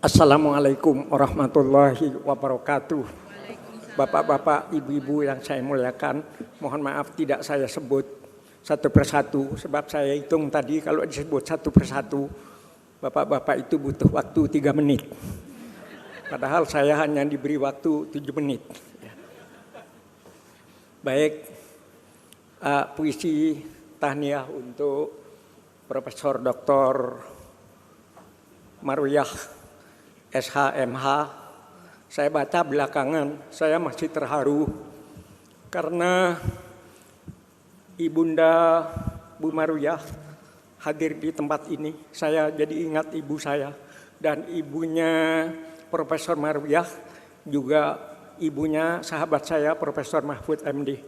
Assalamualaikum warahmatullahi wabarakatuh. Bapak-bapak, ibu-ibu yang saya muliakan, mohon maaf tidak saya sebut satu persatu, sebab saya hitung tadi kalau disebut satu persatu, bapak-bapak itu butuh waktu 3 menit. Padahal saya hanya diberi waktu 7 menit. Baik, puisi tahniah untuk Profesor Dr. Marwiyah SHMH. Saya baca belakangan, saya masih terharu karena Ibunda Bu Marwiyah hadir di tempat ini. Saya jadi ingat ibu saya, dan ibunya Profesor Marwiyah juga ibunya sahabat saya Profesor Mahfud MD.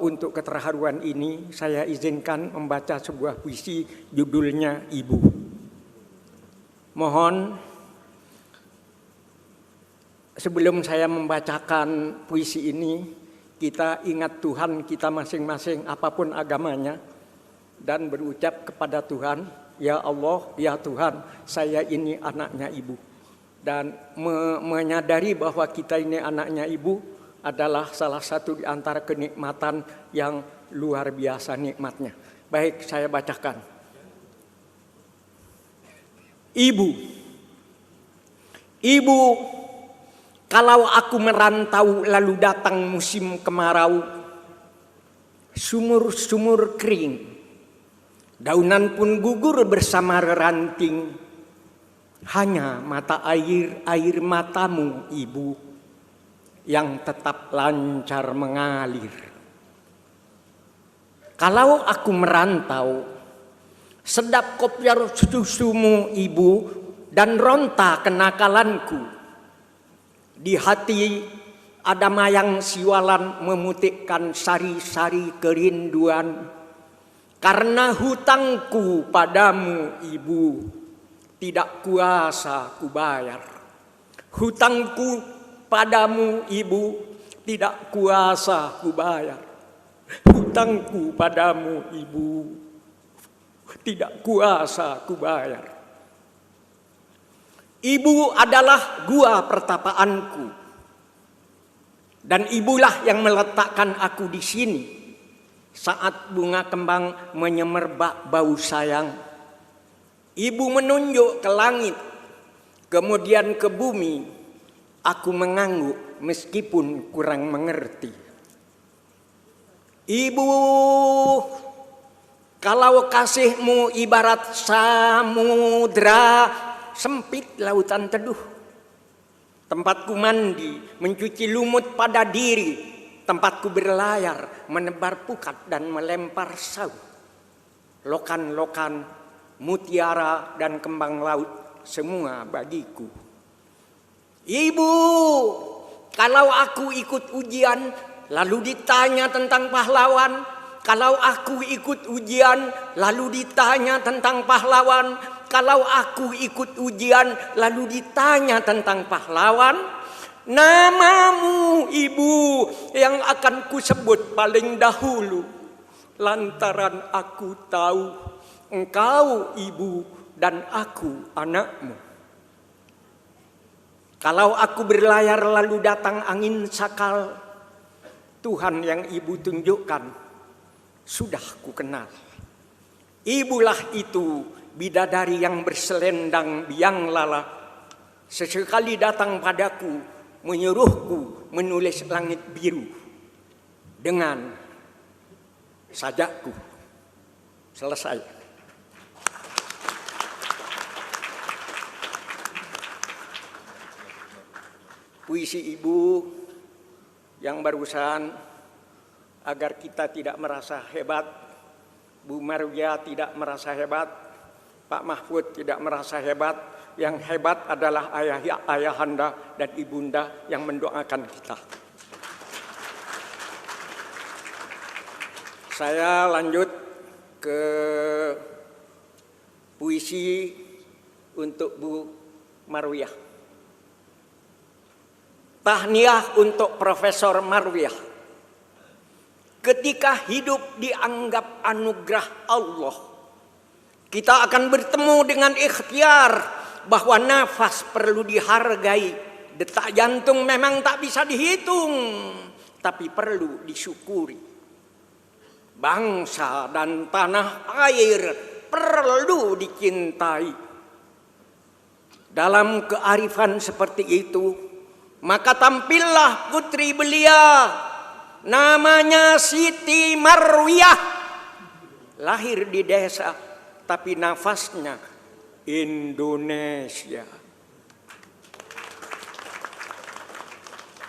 Untuk keterharuan ini saya izinkan membaca sebuah puisi judulnya Ibu. Mohon sebelum saya membacakan puisi ini, kita ingat Tuhan kita masing-masing apapun agamanya dan berucap kepada Tuhan, ya Allah, ya Tuhan, saya ini anaknya Ibu. Dan menyadari bahwa kita ini anaknya Ibu adalah salah satu di antara kenikmatan yang luar biasa nikmatnya. Baik, saya bacakan. Ibu, Ibu, kalau aku merantau lalu datang musim kemarau, sumur-sumur kering, daunan pun gugur bersama ranting, hanya mata air matamu Ibu yang tetap lancar mengalir. Kalau aku merantau, sedap kopiar susumu Ibu dan ronta kenakalanku. Di hati ada mayang siwalan memutikkan sari-sari kerinduan. Karena hutangku padamu Ibu tidak kuasa kubayar. Hutangku padamu Ibu tidak kuasa kubayar. Hutangku padamu Ibu tidak kuasa kubayar. Ibu adalah gua pertapaanku, dan ibulah yang meletakkan aku di sini saat bunga kembang menyemerbak bau sayang. Ibu menunjuk ke langit, kemudian ke bumi. Aku mengangguk meskipun kurang mengerti. Ibu, kalau kasihmu ibarat samudra, sempit lautan teduh, tempatku mandi, mencuci lumut pada diri, tempatku berlayar, menebar pukat dan melempar saut. Lokan-lokan, mutiara dan kembang laut, semua bagiku. Ibu, kalau aku ikut ujian, lalu ditanya tentang pahlawan, kalau aku ikut ujian, lalu ditanya tentang pahlawan, kalau aku ikut ujian lalu ditanya tentang pahlawan, namamu Ibu yang akan kusebut paling dahulu, lantaran aku tahu engkau Ibu dan aku anakmu. Kalau aku berlayar lalu datang angin sakal, Tuhan yang Ibu tunjukkan sudah ku kenal. Ibulah itu, bidadari yang berselendang biang lala, sesekali datang padaku, menyuruhku menulis langit biru dengan sajakku. Selesai. Puisi Ibu yang barusan, agar kita tidak merasa hebat, Bu Marwiyah tidak merasa hebat, Pak Mahfud tidak merasa hebat. Yang hebat adalah ayahanda dan ibunda yang mendoakan kita. Saya lanjut ke puisi untuk Bu Marwiyah. Tahniah untuk Profesor Marwiyah. Ketika hidup dianggap anugerah Allah, kita akan bertemu dengan ikhtiar bahwa nafas perlu dihargai. Detak jantung memang tak bisa dihitung, tapi perlu disyukuri. Bangsa dan tanah air perlu dicintai. Dalam kearifan seperti itu, maka tampillah putri belia, namanya Siti Marwiyah. Lahir di desa, tapi nafasnya Indonesia.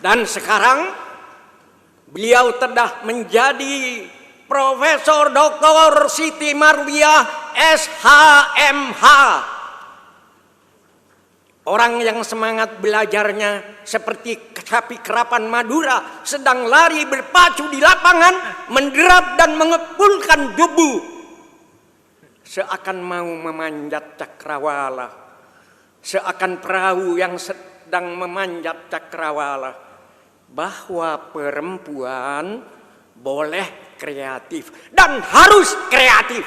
Dan sekarang beliau telah menjadi Profesor Dr. Siti Marwiyah SHMH. Orang yang semangat belajarnya seperti sapi kerapan Madura sedang lari berpacu di lapangan, menderap dan mengepulkan debu, seakan mau memanjat cakrawala, seakan perahu yang sedang memanjat cakrawala. Bahwa perempuan boleh kreatif dan harus kreatif.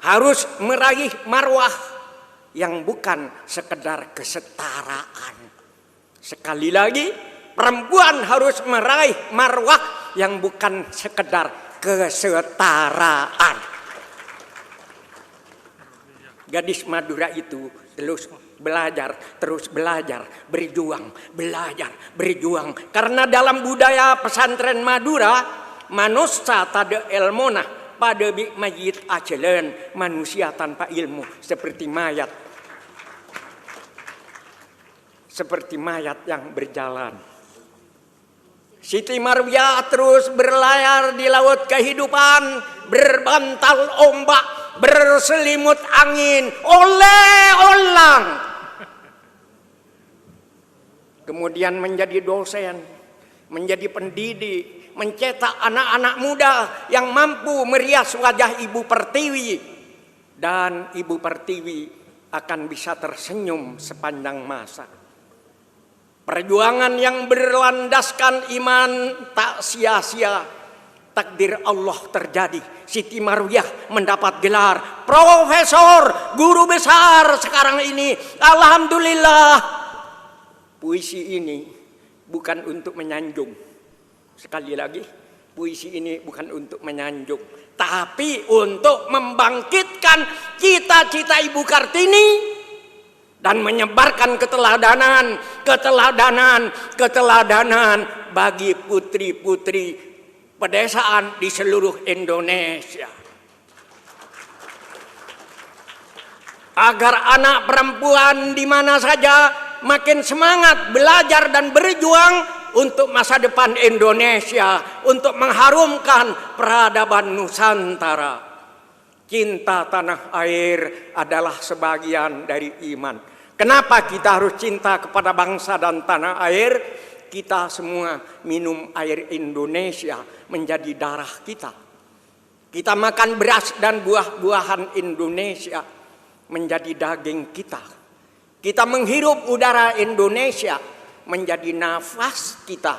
Harus meraih marwah yang bukan sekedar kesetaraan. Sekali lagi, perempuan harus meraih marwah yang bukan sekedar kesetaraan. Gadis Madura itu terus belajar, berjuang, berjuang. Karena dalam budaya pesantren Madura, manusia tada ilmunah pada bi majid acelen, manusia tanpa ilmu seperti mayat. Seperti mayat yang berjalan. Siti Marwiyah terus berlayar di laut kehidupan, berbantal ombak, berselimut angin, oleh-olang. Kemudian menjadi dosen, menjadi pendidik, mencetak anak-anak muda yang mampu merias wajah Ibu Pertiwi. Dan Ibu Pertiwi akan bisa tersenyum sepanjang masa. Perjuangan yang berlandaskan iman tak sia-sia. Takdir Allah terjadi. Siti Marwiyah mendapat gelar profesor, guru besar sekarang ini. Alhamdulillah. Puisi ini bukan untuk menyanjung. Sekali lagi, puisi ini bukan untuk menyanjung, tapi untuk membangkitkan cita-cita Ibu Kartini dan menyebarkan keteladanan bagi putri-putri pedesaan di seluruh Indonesia. Agar anak perempuan di mana saja makin semangat belajar dan berjuang untuk masa depan Indonesia, untuk mengharumkan peradaban Nusantara. Cinta tanah air adalah sebagian dari iman. Kenapa kita harus cinta kepada bangsa dan tanah air? Kita semua minum air Indonesia menjadi darah kita. Kita makan beras dan buah-buahan Indonesia menjadi daging kita. Kita menghirup udara Indonesia menjadi nafas kita.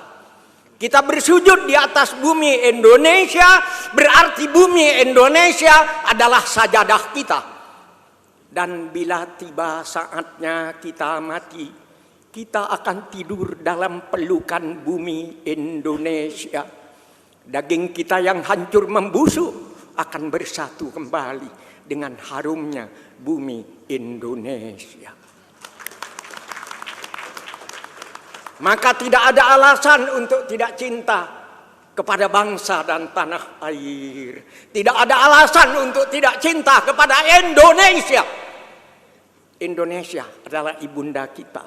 Kita bersujud di atas bumi Indonesia, berarti bumi Indonesia adalah sajadah kita. Dan bila tiba saatnya kita mati, kita akan tidur dalam pelukan bumi Indonesia. Daging kita yang hancur membusuk akan bersatu kembali dengan harumnya bumi Indonesia. Maka tidak ada alasan untuk tidak cinta kepada bangsa dan tanah air. Tidak ada alasan untuk tidak cinta kepada Indonesia. Indonesia adalah ibunda kita.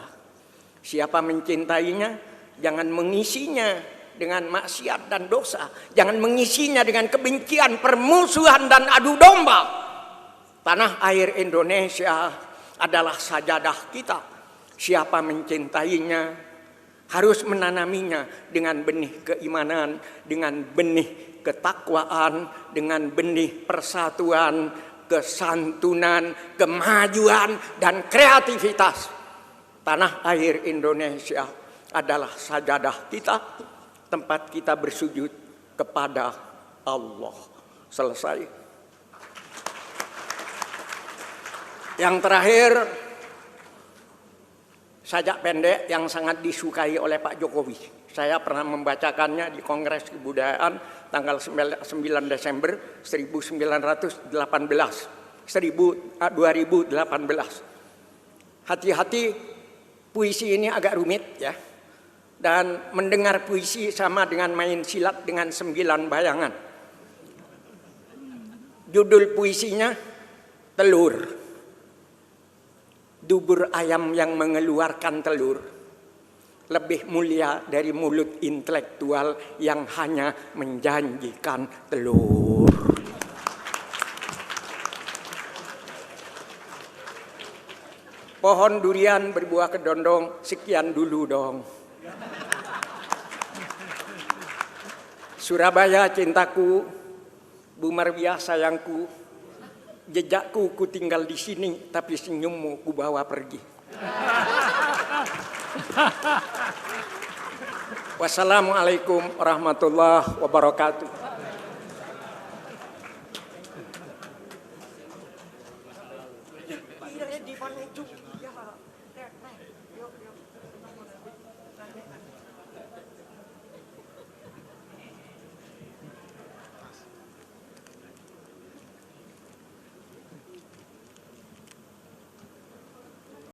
Siapa mencintainya, jangan mengisinya dengan maksiat dan dosa. Jangan mengisinya dengan kebencian, permusuhan dan adu domba. Tanah air Indonesia adalah sajadah kita. Siapa mencintainya, harus menanaminya dengan benih keimanan, dengan benih ketakwaan, dengan benih persatuan, kesantunan, kemajuan, dan kreativitas. Tanah air Indonesia adalah sajadah kita, tempat kita bersujud kepada Allah. Selesai. Yang terakhir, sajak pendek yang sangat disukai oleh Pak Jokowi. Saya pernah membacakannya di Kongres Kebudayaan tanggal 9 Desember 2018. Hati-hati, puisi ini agak rumit ya. Dan mendengar puisi sama dengan main silat dengan 9 bayangan. Judul puisinya Telur. Dubur ayam yang mengeluarkan telur lebih mulia dari mulut intelektual yang hanya menjanjikan telur. Pohon durian berbuah kedondong, sekian dulu dong. Surabaya cintaku, Bu Marwiyah sayangku, jejakku ku tinggal di sini, tapi senyummu ku bawa pergi. Wassalamualaikum warahmatullahi wabarakatuh.